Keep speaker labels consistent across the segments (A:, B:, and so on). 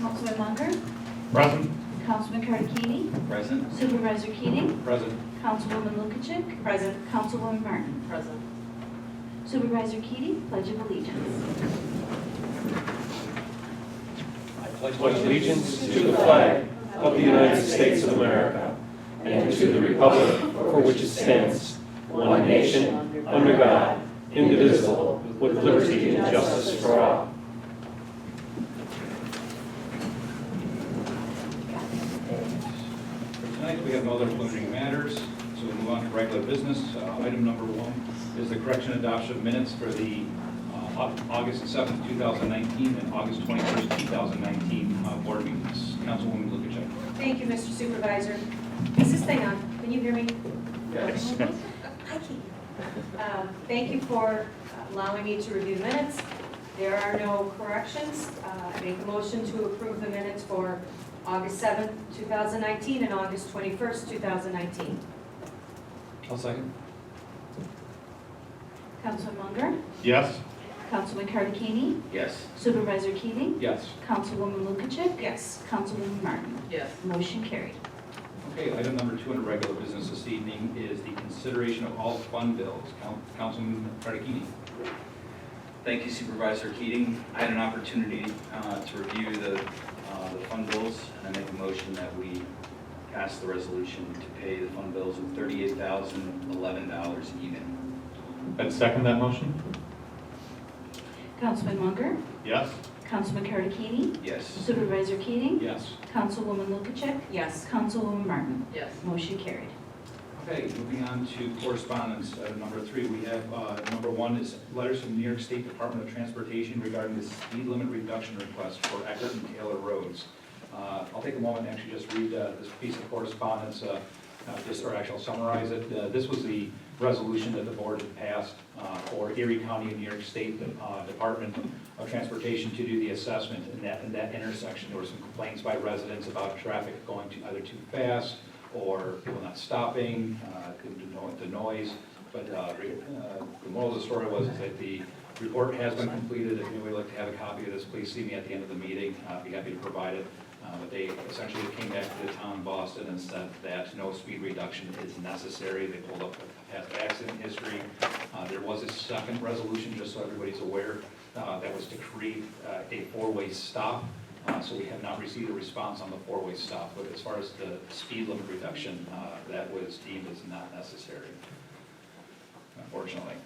A: Councilman Munger,
B: Present.
A: Councilman Cardicini,
C: Present.
A: Supervisor Keating,
B: Present.
A: Councilwoman Lukacek,
D: Present.
A: Councilwoman Martin.
D: Present.
A: Supervisor Keating, Pledge of Allegiance.
B: I pledge allegiance to the flag of the United States of America and to the republic for which it stands, one nation, under God, indivisible, with liberty and justice for all.
C: For tonight, we have no other preliminary matters, so we'll move on to regular business. Item number 1 is the correction adoption of minutes for the August 7th, 2019 and August 21st, 2019 board meetings. Councilwoman Lukacek.
D: Thank you, Mr. Supervisor. Is this thing on? Can you hear me?
C: Yes.
D: I can't. Thank you for allowing me to review the minutes. There are no corrections. I make a motion to approve the minutes for August 7th, 2019 and August 21st, 2019.
C: I'll second.
A: Councilman Munger,
B: Yes.
A: Councilman Cardicini,
C: Yes.
A: Supervisor Keating,
C: Yes.
A: Councilwoman Lukacek,
D: Yes.
A: Councilwoman Martin.
D: Yes.
A: Motion carried.
C: Okay, item number 2 under regular business this evening is the consideration of all fund bills. Councilman Cardicini.
E: Thank you, Supervisor Keating. I had an opportunity to review the fund bills, and I make a motion that we pass the resolution to pay the fund bills of $38,011 even.
B: I'd second that motion.
A: Councilman Munger,
B: Yes.
A: Councilman Cardicini,
E: Yes.
A: Supervisor Keating,
C: Yes.
A: Councilwoman Lukacek,
D: Yes.
A: Councilwoman Martin.
D: Yes.
A: Motion carried.
C: Okay, moving on to correspondence. Number 3, we have, number 1 is letters from New York State Department of Transportation regarding the speed limit reduction request for Eckert and Taylor roads. I'll take a moment and actually just read this piece of correspondence, or actually I'll summarize it. This was the resolution that the board had passed for Erie County and New York State Department of Transportation to do the assessment in that intersection. There were some complaints by residents about traffic going either too fast or people not stopping, the noise. But the moral of the story was that the report has been completed. If anybody would like to have a copy of this, please see me at the end of the meeting. I'd be happy to provide it. But they essentially came back to the town of Boston and said that no speed reduction is necessary. They pulled up a past accident history. There was a second resolution, just so everybody's aware, that was to create a four-way stop. So we have not received a response on the four-way stop. But as far as the speed limit reduction, that was deemed as not necessary, unfortunately.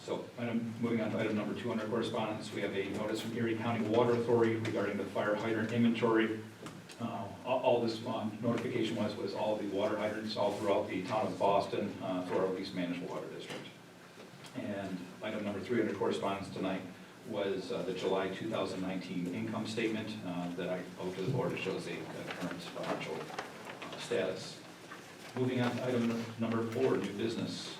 C: So moving on to item number 2 under correspondence, we have a notice from Erie County Water Authority regarding the fire hydrant inventory. All this notification was all the water hydrants all throughout the town of Boston for our least managed water district. And item number 3 under correspondence tonight was the July 2019 income statement that I owe to the board. It shows a current financial status. Moving on to item number 4, new business.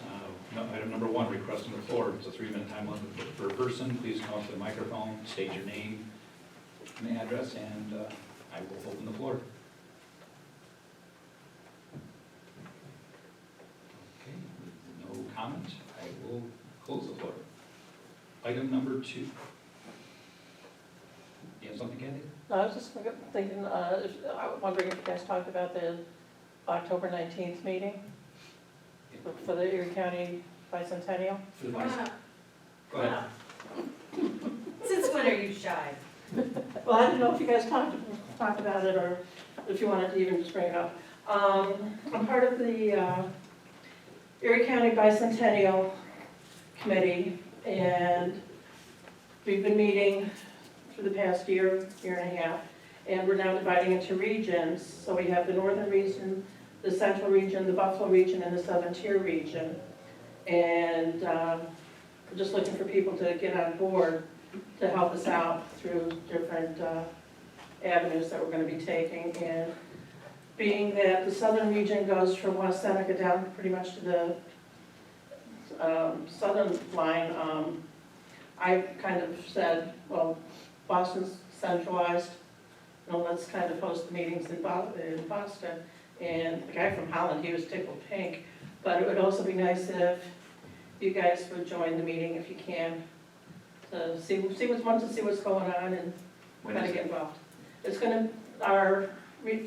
C: Item number 1, request on the floor. It's a 3-minute time limit per person. Please come up to the microphone, state your name and address, and I will open the floor. Okay, with no comment, I will close the floor. Item number 2. You have something, Kathy?
F: I was just thinking, I'm wondering if you guys talked about the October 19th meeting for the Erie County Bicentennial.
C: For the vice. Go ahead.
D: Since when are you shy?
F: Well, I didn't know if you guys talked about it or if you wanted to even just bring it up. I'm part of the Erie County Bicentennial Committee, and we've been meeting for the past year and a half, and we're now dividing into regions. So we have the northern region, the central region, the Buffalo region, and the southern tier region. And we're just looking for people to get on board to help us out through different avenues that we're going to be taking. And being that the southern region goes from West Seneca down pretty much to the southern line, I kind of said, well, Boston's centralized, let's kind of host the meetings in Boston. And the guy from Holland, he was tickled pink. But it would also be nice if you guys would join the meeting if you can, to see what's going on and kind of get involved. It's gonna, our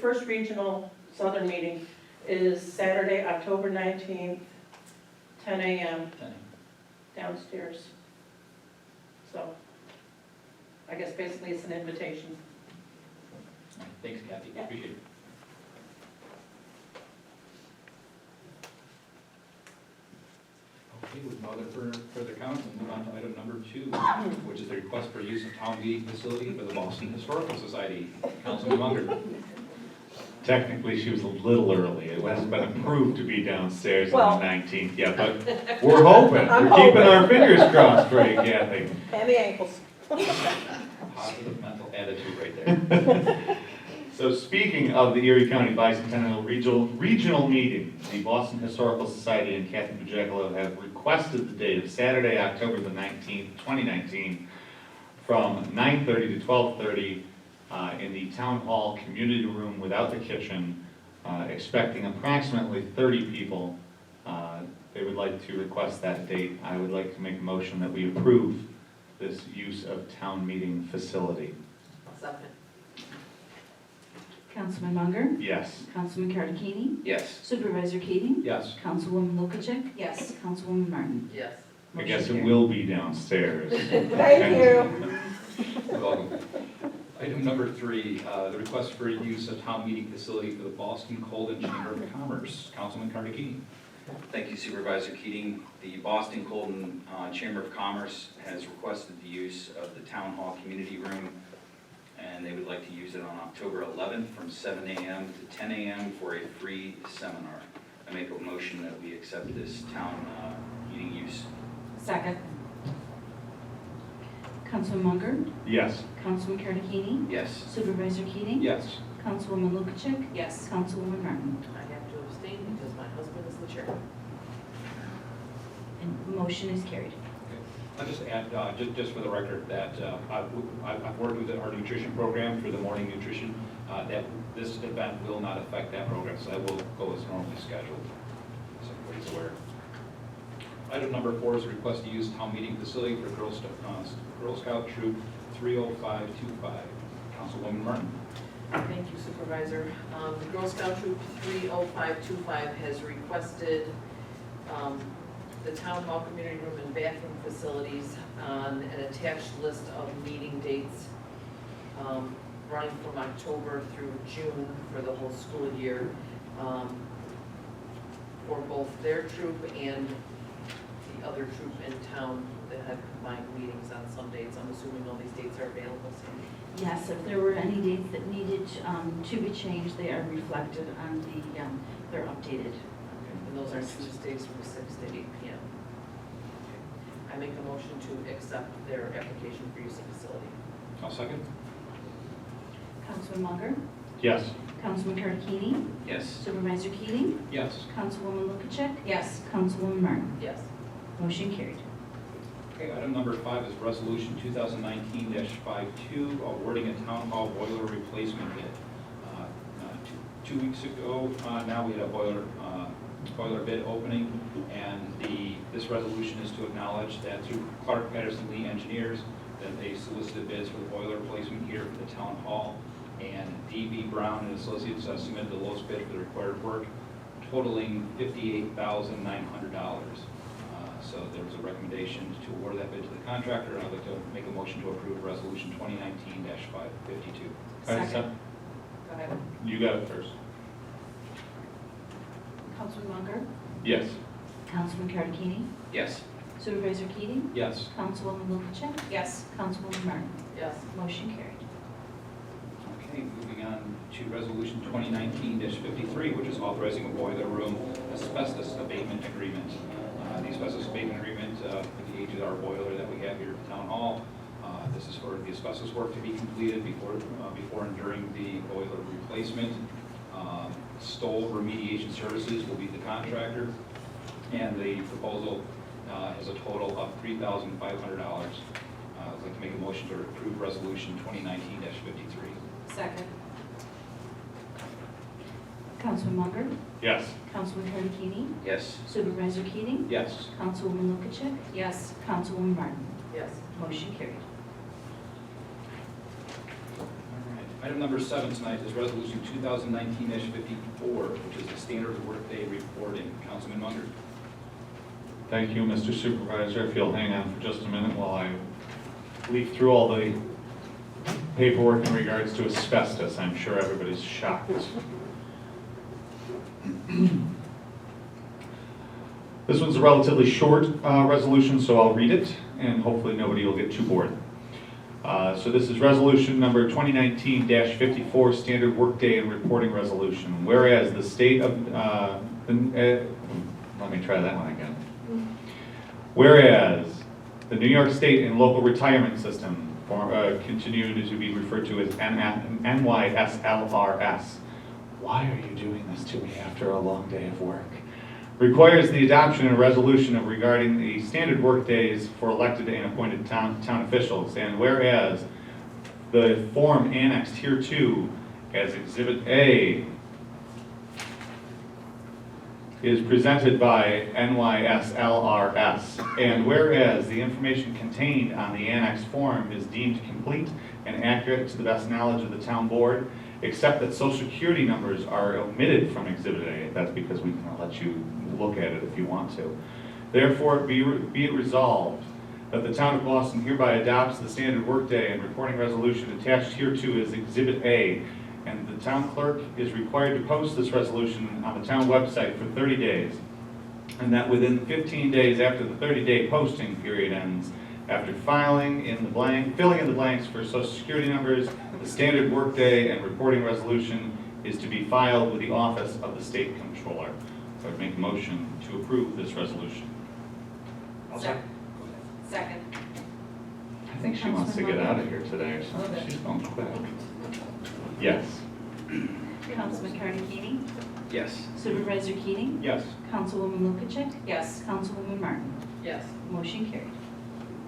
F: first regional southern meeting is Saturday, October 19th, 10 a.m. downstairs. So, I guess basically it's an invitation.
C: Thanks, Kathy,
F: Yeah.
C: appreciate it. Okay, with no other further comments, we'll move on to item number 2, which is the request for use of town meeting facility for the Boston Historical Society. Councilman Munger.
G: Technically, she was a little early. It hasn't been approved to be downstairs
F: Well-
G: on the 19th yet, but we're hoping.
F: I'm
G: We're keeping
F: hoping.
G: our fingers crossed for you, Kathy.
F: And the ankles.
C: Positive mental attitude right there.
G: So speaking of the Erie County Bicentennial Regional Meeting, the Boston Historical Society and Kathy Bujekalo have requested the date of Saturday, October the 19th, 2019, from 9:30 to 12:30 in the Town Hall Community Room without the kitchen, expecting approximately 30 people. They would like to request that date. I would like to make a motion that we approve this use of town meeting facility.
F: Second.
A: Councilman Munger,
G: Yes.
A: Councilman Cardicchini,
E: Yes.
A: Supervisor Keating,
C: Yes.
A: Councilwoman Lukacek,
D: Yes.
A: Councilwoman Martin.
F: Yes.
G: I guess
A: Motion
G: it
A: carried.
G: will be downstairs.
F: Thank you.
C: You're welcome. Item number 3, the request for use of town meeting facility for the Boston Colden Chamber of Commerce. Councilman Cardicchini.
E: Thank you Supervisor Keating. The Boston Colden Chamber of Commerce has requested the use of the Town Hall Community Room, and they would like to use it on October 11th from 7 a.m. to 10 a.m. for a free seminar. I make a motion that we accept this town meeting use.
D: Second.
A: Councilman Munger,
G: Yes.
A: Councilman Cardicchini,
E: Yes.
A: Supervisor Keating,
C: Yes.
A: Councilwoman Lukacek,
D: Yes.
A: Councilwoman Martin.
F: I have to abstain because my husband is the chair.
A: And motion is carried.
C: I'll just add, just for the record, that I've worked with our nutrition program for the morning nutrition, that this event will not affect that program, so that will go as normally scheduled, so everybody's aware. Item number 4 is a request to use town meeting facility for Girl Scout Troop 30525. Councilwoman Martin.
H: Thank you Supervisor. The Girl Scout Troop 30525 has requested the Town Hall Community Room and bathroom facilities on an attached list of meeting dates running from October through June for the whole school year for both their troop and the other troop in town that have combined meetings on some dates. I'm assuming all these dates are available, Sandy?
A: Yes, if there were any dates that needed to be changed, they are reflected on they're updated.
H: And those are Tuesdays from 6 to 8 p.m. I make a motion to accept their application for use of facility.
C: I'll second.
A: Councilman Munger,
G: Yes.
A: Councilman Cardicchini,
E: Yes.
A: Supervisor Keating,
C: Yes.
A: Councilwoman Lukacek,
D: Yes.
A: Councilwoman Martin.
H: Yes.
A: Motion carried.
C: Okay, item number 5 is resolution 2019-52, awarding a town hall boiler replacement bid. Two weeks ago, now we had a boiler bid opening, and this resolution is to acknowledge that through Clark Patterson Lee Engineers, that they solicited bids for the boiler replacement here for the town hall, and D.B. Brown and Associates submitted the lowest bid for the required work, totaling $58,900. So there was a recommendation to award that bid to the contractor, and I'd like to make a motion to approve resolution 2019-552.
D: Second. Go ahead.
G: You got it first.
A: Councilman Munger,
G: Yes.
A: Councilman Cardicchini,
E: Yes.
A: Supervisor Keating,
C: Yes.
A: Councilwoman Lukacek,
D: Yes.
A: Councilwoman Martin.
H: Yes.
A: Motion carried.
C: Okay, moving on to resolution 2019-53, which is authorizing a boiler room asbestos abatement agreement. The asbestos abatement agreement with the age of our boiler that we have here at Town Hall. This is for the asbestos work to be completed before and during the boiler replacement. Stoll Remediation Services will be the contractor, and the proposal is a total of $3,500. I'd like to make a motion to approve resolution 2019-53.
D: Second.
A: Councilman Munger,
G: Yes.
A: Councilman Cardicchini,
E: Yes.
A: Supervisor Keating,
C: Yes.
A: Councilwoman Lukacek,
D: Yes.
A: Councilwoman Martin.
H: Yes.
A: Motion carried.
C: All right. Item number 7 tonight is Resolution 2019-54, which is the standard workday reporting. Councilman Munger.
G: Thank you, Mr. Supervisor. If you'll hang on for just a minute while I leaf through all the paperwork in regards to asbestos. I'm sure everybody's shocked. This one's a relatively short resolution, so I'll read it, and hopefully nobody will get too bored. So this is resolution number 2019-54, standard workday and reporting resolution. Whereas the state of, let me try that one again. Whereas the New York State and local retirement system continue to be referred to as NYSLRS. Why are you doing this to me after a long day of work? Requires the adoption of a resolution regarding the standard work days for elected and appointed town officials. And whereas the form annexed here too as Exhibit A is presented by NYSLRS, and whereas the information contained on the annexed form is deemed complete and accurate to the best knowledge of the town board, except that social security numbers are omitted from Exhibit A. That's because we can let you look at it if you want to. Therefore, be it resolved that the town of Boston hereby adopts the standard workday and reporting resolution attached hereto as Exhibit A, and the town clerk is required to post this resolution on the town website for 30 days, and that within 15 days after the 30-day posting period ends, after filling in the blanks for social security numbers, the standard workday and reporting resolution is to be filed with the office of the state comptroller. So I'd make a motion to approve this resolution.
D: Second.
G: I think she wants to get out of here today or something. She's going quick. Yes.
A: Councilman Carnegie?
E: Yes.
A: Supervisor Keating?
C: Yes.
A: Councilwoman Lukacek?
D: Yes.
A: Councilwoman Martin?
H: Yes.
A: Motion carried.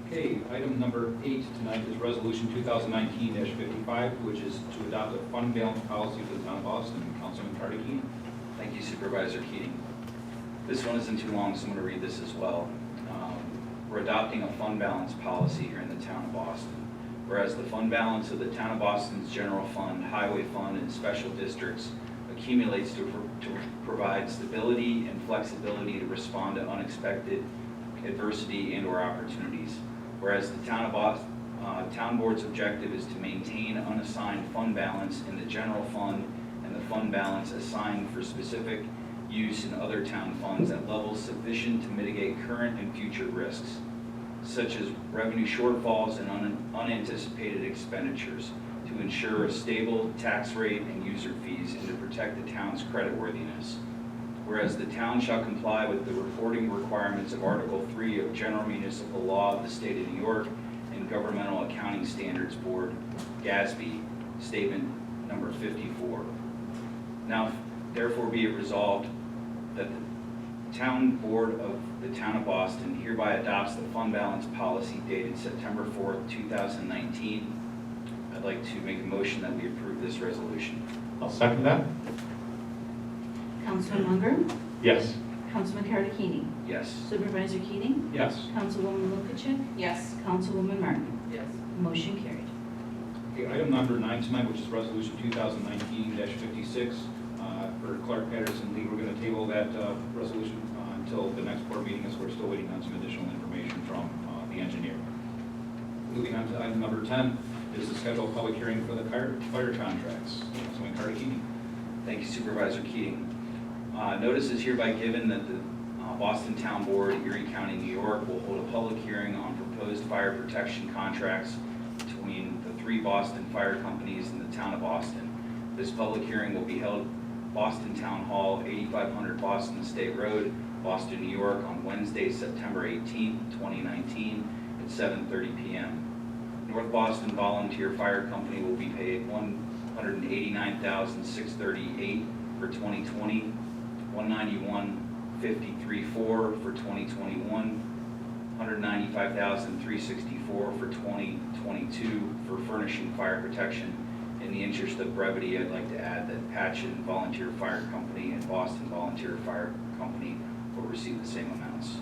C: Okay, item number 8 tonight is Resolution 2019-55, which is to adopt a fund balance policy for the town of Boston. Councilman Carnegie.
E: Thank you, Supervisor Keating. This one isn't too long, so I'm going to read this as well. We're adopting a fund balance policy here in the town of Boston. Whereas the fund balance of the town of Boston's general fund, highway fund, and special districts accumulates to provide stability and flexibility to respond to unexpected adversity and/or opportunities. Whereas the town of Boston, town board's objective is to maintain unassigned fund balance in the general fund and the fund balance assigned for specific use in other town funds at levels sufficient to mitigate current and future risks, such as revenue shortfalls and unanticipated expenditures, to ensure a stable tax rate and user fees and to protect the town's creditworthiness. Whereas the town shall comply with the reporting requirements of Article 3 of General Municipal Law of the State of New York and Governmental Accounting Standards Board, GASB, Statement Number 54. Now, therefore be it resolved that the Town Board of the Town of Boston hereby adopts the fund balance policy dated September 4th, 2019. I'd like to make a motion that we approve this resolution.
G: I'll second that.
A: Councilman Munger?
G: Yes.
A: Councilman Carnegie?
E: Yes.
A: Supervisor Keating?
C: Yes.
A: Councilwoman Lukacek?
D: Yes.
A: Councilwoman Martin?
H: Yes.
A: Motion carried.
C: Okay, item number 9 tonight, which is Resolution 2019-56. For Clark Patterson Lee, we're going to table that resolution until the next board meeting, as we're still waiting on some additional information from the engineer. Moving on to item number 10 is the scheduled public hearing for the fire contracts. Councilman Carnegie.
E: Thank you, Supervisor Keating. Notice is hereby given that the Boston Town Board, Erie County, New York, will hold a public hearing on proposed fire protection contracts between the 3 Boston fire companies in the town of Boston. This public hearing will be held Boston Town Hall, 8500 Boston State Road, Boston, New York, on Wednesday, September 18th, 2019, at 7:30 p.m. North Boston Volunteer Fire Company will be paid $189,638 for 2020, $191,534 for 2021, $195,364 for 2022 for furnishing fire protection. In the interest of brevity, I'd like to add that Patchen Volunteer Fire Company and Boston Volunteer Fire Company will receive the same amounts.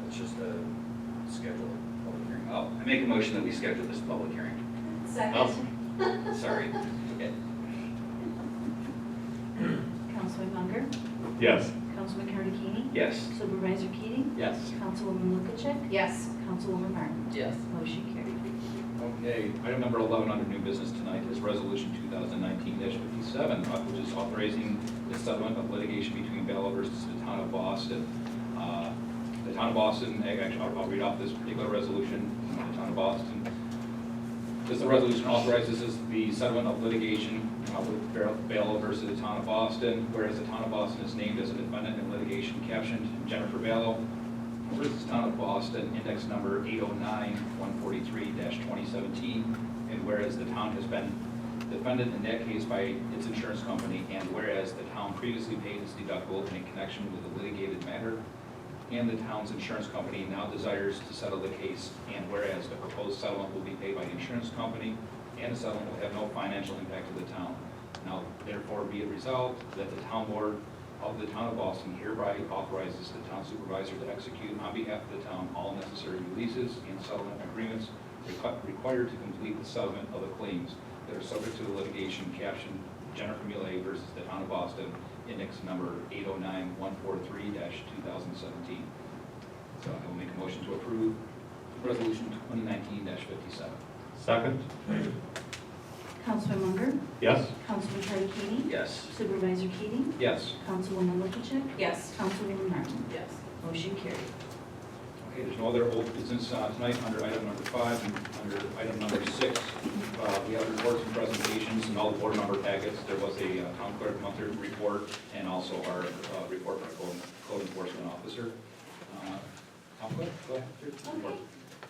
E: That's just a schedule. I make a motion that we schedule this public hearing.
D: Second.
E: Sorry. Okay.
A: Councilman Munger,
G: Yes.
A: Councilman Carnegie,
E: Yes.
A: Supervisor Keating,
B: Yes.
A: Councilwoman Lukacek,
D: Yes.
A: Councilwoman Martin.
H: Yes.
A: Motion carried.
C: Okay, item number 11 under new business tonight is Resolution 2019-57, which is authorizing the settlement of litigation between Bell versus the Town of Boston. The Town of Boston, actually, I'll read off this particular resolution. The Town of Boston. This resolution authorizes the settlement of litigation with Bell versus the Town of Boston, whereas the Town of Boston is named as a defendant in litigation captioned Jennifer Bell versus Town of Boston, index number 809-143-2017, and whereas the town has been defended in that case by its insurance company, and whereas the town previously paid its deductible in connection with the litigated matter, and the town's insurance company now desires to settle the case, and whereas the proposed settlement will be paid by the insurance company, and the settlement will have no financial impact to the town. Now, therefore, be it resolved that the town board of the Town of Boston hereby authorizes the town supervisor to execute on behalf of the town all necessary releases and settlement agreements required to complete the settlement of the claims that are subject to the litigation captioned Jennifer Millet versus the Town of Boston, index number 809-143-2017. So I will make a motion to approve Resolution 2019-57.
G: Second?
A: Councilman Munger,
G: Yes.
A: Councilman Carnegie,
E: Yes.
A: Supervisor Keating,
C: Yes.
A: Councilwoman Lukacek,
D: Yes.
A: Councilwoman Martin.
H: Yes.
A: Motion carried.
C: Okay, there's no other old business tonight under item number 5 and under item number 6. We have reports and presentations and all the board member packets. There was a town clerk monthly report and also our report from our code enforcement officer. Town clerk, go ahead.
A: Okay.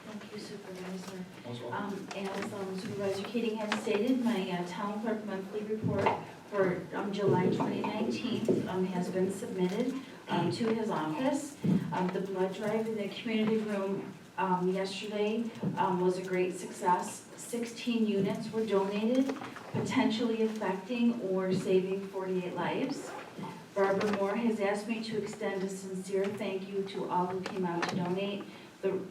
A: Thank you, Supervisor.
C: Most welcome.
A: As Supervisor Keating had stated, my town clerk monthly report for July 2019 has been submitted to his office. The blood drive in the community room yesterday was a great success. 16 units were donated, potentially affecting or saving 48 lives. Barbara Moore has asked me to extend a sincere thank you to all who came out to donate, who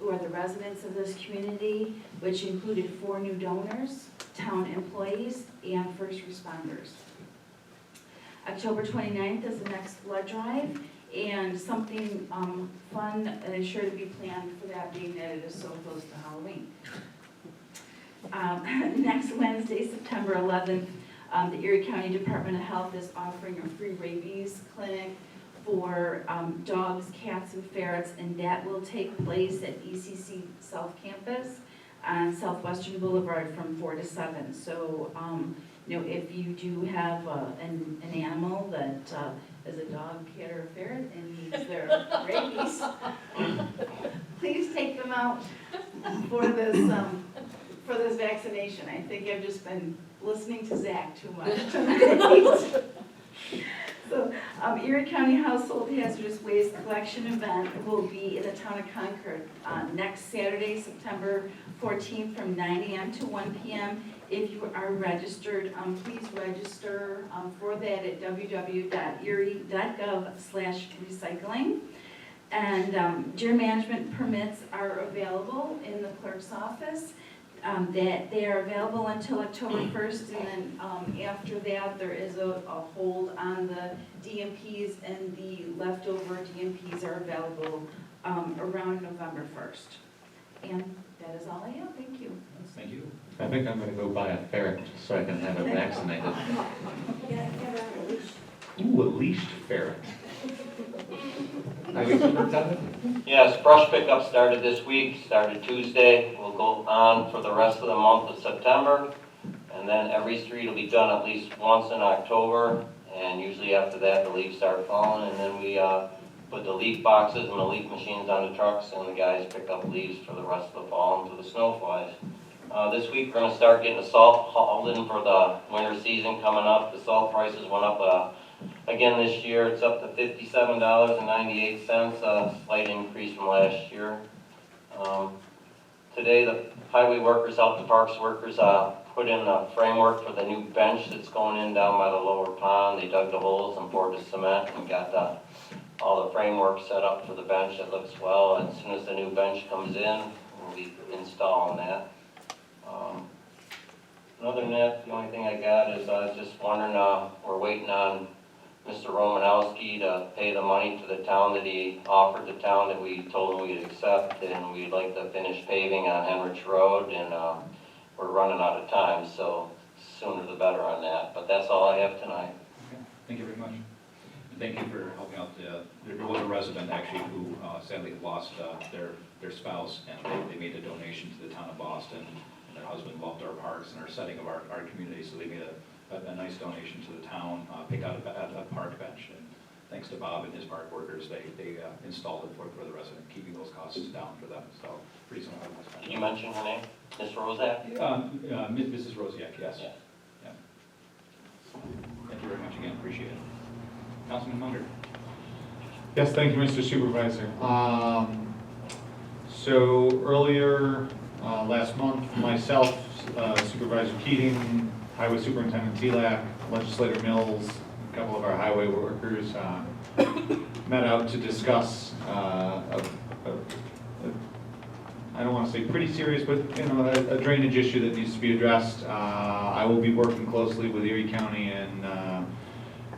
A: are the residents of this community, which included 4 new donors, town employees, and first responders. October 29th is the next blood drive, and something fun is sure to be planned for that, being that it is so close to Halloween. Next Wednesday, September 11th, the Erie County Department of Health is offering a free rabies clinic for dogs, cats, and ferrets, and that will take place at ECC South Campus on Southwestern Boulevard from 4 to 7. So, if you do have an animal that is a dog, cat, or a ferret and needs their rabies, please take them out for this vaccination. I think I've just been listening to Zach too much tonight. So, Erie County Household Hazardous Waste Collection event will be in the town of Concord next Saturday, September 14th from 9 a.m. to 1 p.m. If you are registered, please register for that at www.erie.gov/recycling. And gym management permits are available in the clerk's office. That they are available until October 1st, and then after that, there is a hold on the DMPs, and the leftover DMPs are available around November 1st. And that is all I have. Thank you.
C: Thank you.
G: I think I'm gonna go buy a ferret so I can have it vaccinated. Ooh, a leashed ferret. Highway Superintendent?
I: Yes, brush pickup started this week, started Tuesday. Will go on for the rest of the month of September. And then every street will be done at least once in October. And usually after that, the leaves start falling. And then we put the leaf boxes and the leaf machines on the trucks, and the guys pick up leaves for the rest of the fall until the snow flies. This week, we're gonna start getting the salt hauled in for the winter season coming up. The salt prices went up again this year. It's up to $57.98, a slight increase from last year. Today, the highway workers, health department workers, put in a framework for the new bench that's going in down by the lower pond. They dug the holes and poured the cement and got all the framework set up for the bench. It looks well. As soon as the new bench comes in, we'll be installing that. Other than that, the only thing I got is I was just wondering, we're waiting on Mr. Romanowski to pay the money to the town that he offered the town that we told him we'd accept, and we'd like to finish paving on Henrich Road, and we're running out of time, so sooner the better on that. But that's all I have tonight.
C: Okay, thank you very much. And thank you for helping out. There was a resident actually who sadly lost their spouse, and they made a donation to the town of Boston. And their husband loved our parks and our setting of our community, so they made a nice donation to the town, picked out a park bench. And thanks to Bob and his park workers, they installed it for the resident, keeping those costs down for them. So pretty soon.
I: Did you mention her name? Ms. Rozak?
C: Mrs. Rosiak, yes.
I: Yeah.
C: Yeah. Thank you very much again, appreciate it. Councilman Munger.
G: Yes, thank you, Mr. Supervisor. So earlier last month, myself, Supervisor Keating, Highway Superintendent Telak, Legislator Mills, a couple of our highway workers met out to discuss I don't want to say pretty serious, but a drainage issue that needs to be addressed. I will be working closely with Erie County and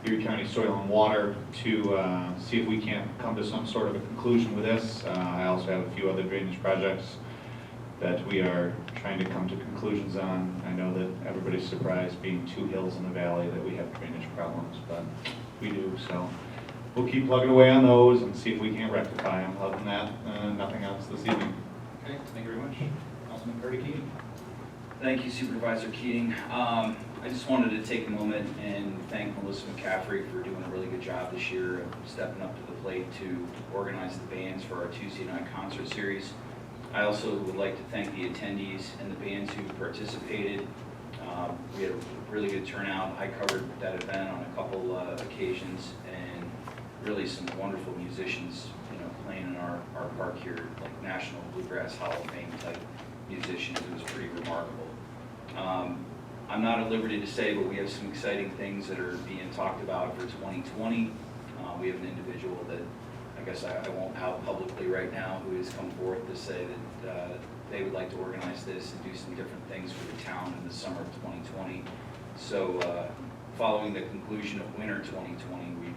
G: Erie County Soil and Water to see if we can't come to some sort of a conclusion with this. I also have a few other drainage projects that we are trying to come to conclusions on. I know that everybody's surprised, being 2 hills in the valley, that we have drainage problems, but we do. So we'll keep plugging away on those and see if we can't rectify them. Other than that, nothing else this evening.
C: Okay, thank you very much. Councilman Perry Keating.
E: Thank you, Supervisor Keating. I just wanted to take a moment and thank Melissa McCaffrey for doing a really good job this year of stepping up to the plate to organize the bands for our Tuesday night concert series. I also would like to thank the attendees and the bands who participated. We had a really good turnout. I covered that event on a couple occasions, and really some wonderful musicians, playing in our park here, like National Bluegrass Hall of Fame type musicians. It was pretty remarkable. I'm not at liberty to say, but we have some exciting things that are being talked about for 2020. We have an individual that I guess I won't out publicly right now, who has come forth to say that they would like to organize this and do some different things for the town in the summer of 2020. So following the conclusion of winter 2020, we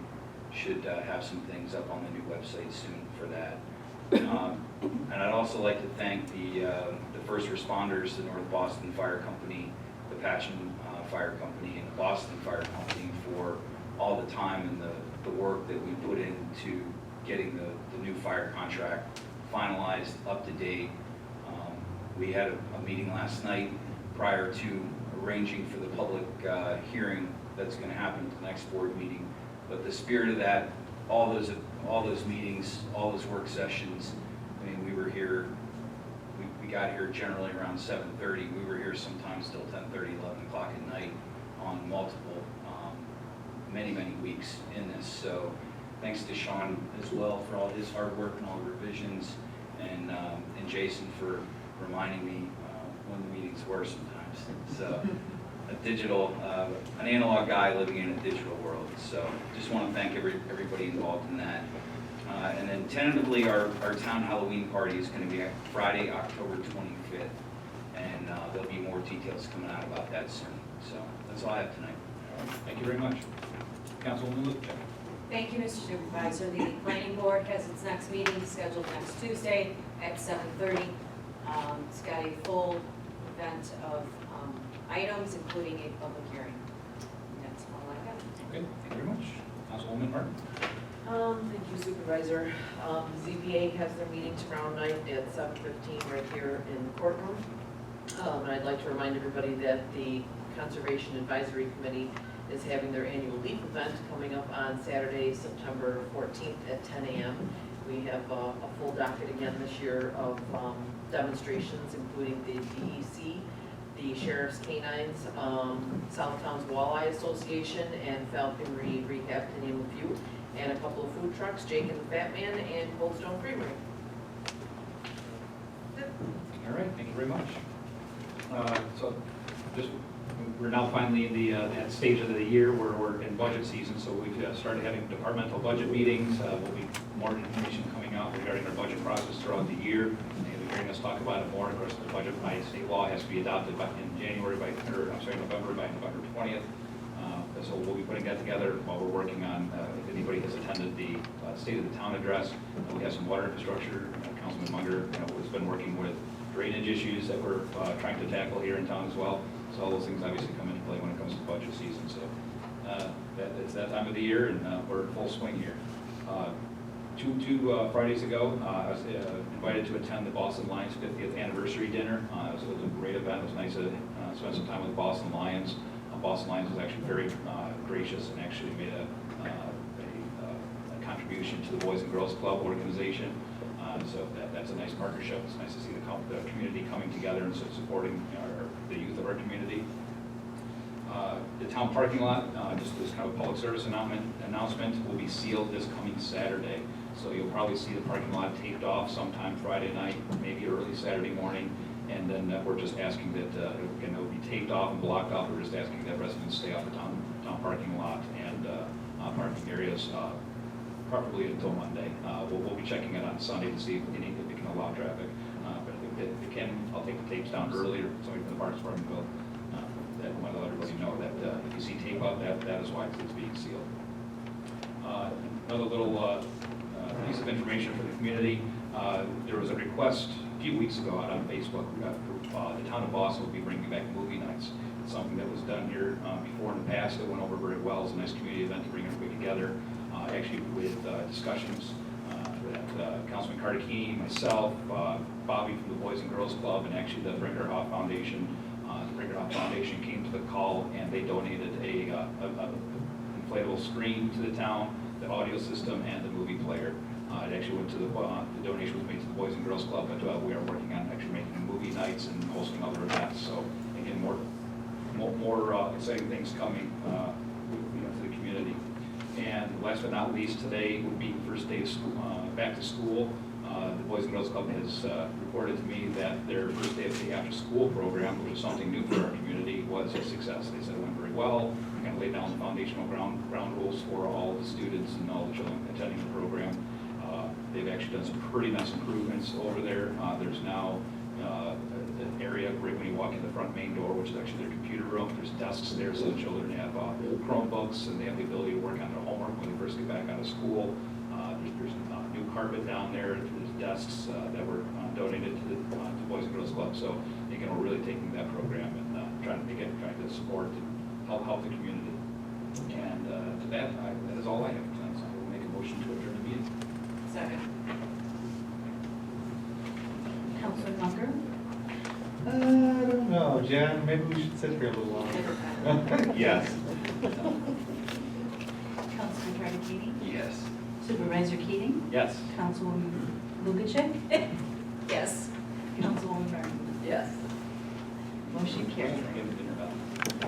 E: should have some things up on the new website soon for that. And I'd also like to thank the first responders, the North Boston Fire Company, the Patchen Fire Company, and the Boston Fire Company for all the time and the work that we put into getting the new fire contract finalized, up to date. We had a meeting last night prior to arranging for the public hearing that's going to happen at the next board meeting. But the spirit of that, all those meetings, all those work sessions, I mean, we were here, we got here generally around 7:30. We were here sometimes till 10:30, 11 o'clock at night on multiple, many weeks in this. So thanks to Sean as well for all his hard work and all the revisions, and Jason for reminding me when the meetings were sometimes. So an analog guy living in a digital world. So just want to thank everybody involved in that. And then tentatively, our town Halloween party is going to be Friday, October 25th. And there'll be more details coming out about that soon. So that's all I have tonight.
C: Thank you very much. Councilwoman Lukacek.
D: Thank you, Mr. Supervisor. The planning board has its next meeting scheduled next Tuesday at 7:30. It's got a full event of items, including a public hearing. That's all I have.
C: Okay, thank you very much. Councilwoman Martin.
H: Thank you, Supervisor. ZBA has their meeting tomorrow night at 7:15 right here in the courtroom. And I'd like to remind everybody that the Conservation Advisory Committee is having their annual LEAP event coming up on Saturday, September 14th at 10 a.m. We have a full docket again this year of demonstrations, including the DEC, the Sheriff's Canines, South Towns Walleye Association, and Falconry Recap, to name a few, and a couple of food trucks, Jake and the Fat Man, and Cold Stone Creamery.
C: All right, thank you very much. So we're now finally in that stage of the year where we're in budget season, so we've started having departmental budget meetings. There'll be more information coming out regarding our budget process throughout the year. We have a hearing us talk about it more. Of course, the budget by state law has to be adopted in November by November 20th. So we'll be putting that together while we're working on, if anybody has attended the State of the Town address. We have some water infrastructure. Councilman Munger has been working with drainage issues that we're trying to tackle here in town as well. So all those things obviously come into play when it comes to budget season. So it's that time of the year, and we're in full swing here. Two Fridays ago, I was invited to attend the Boston Lions 50th anniversary dinner. It was a great event. It was nice to spend some time with the Boston Lions. Boston Lions was actually very gracious and actually made a contribution to the Boys and Girls Club organization. So that's a nice partnership. It's nice to see the community coming together and supporting the youth of our community. The town parking lot, just as kind of a public service announcement, will be sealed this coming Saturday. So you'll probably see the parking lot taped off sometime Friday night, maybe early Saturday morning. And then we're just asking that, again, it will be taped off and blocked off. We're just asking that residents stay off the town parking lot and parking areas, preferably until Monday. We'll be checking it on Sunday to see if we can allow traffic. But if it can, I'll take the tapes down early, or somebody from the Parks Department will. That might let everybody know that if you see tape up, that is why it's being sealed. Another little piece of information for the community. There was a request a few weeks ago out on Facebook. The town of Boston will be bringing back movie nights. It's something that was done here before in the past. It went over very well. It's a nice community event to bring everybody together. Actually, with discussions that Councilman Cartacchini, myself, Bobby from the Boys and Girls Club, and actually the Brinkerhoff Foundation. The Brinkerhoff Foundation came to the call, and they donated a inflatable screen to the town, the audio system, and the movie player. It actually went to the donation was made to the Boys and Girls Club, but we are working on actually making movie nights and hosting other events. So again, more exciting things coming to the community. And last but not least, today would be the first day of school, back to school. The Boys and Girls Club has reported to me that their first day of the after-school program, which is something new for our community, was a success. They said it went very well. We kind of laid down the foundational ground rules for all the students and all the children attending the program. They've actually done some pretty nice improvements over there. There's now an area right when you walk in the front main door, which is actually their computer room. There's desks there so the children have Chromebooks, and they have the ability to work on their homework when they first get back out of school. There's new carpet down there. There's desks that were donated to the Boys and Girls Club. So again, we're really taking that program and trying to support and help the community. And to that is all I have tonight. So I will make a motion to adjourn the meeting.
H: Second.
A: Councilman Munger,
G: I don't know, Jen, maybe we should sit here a little longer. Yes.
A: Councilman Cartacchini,
E: Yes.
A: Supervisor Keating,
B: Yes.
A: Councilwoman Lukasik,
D: Yes.
A: Councilwoman Martin.
H: Yes.
A: Motion carried.
C: Again,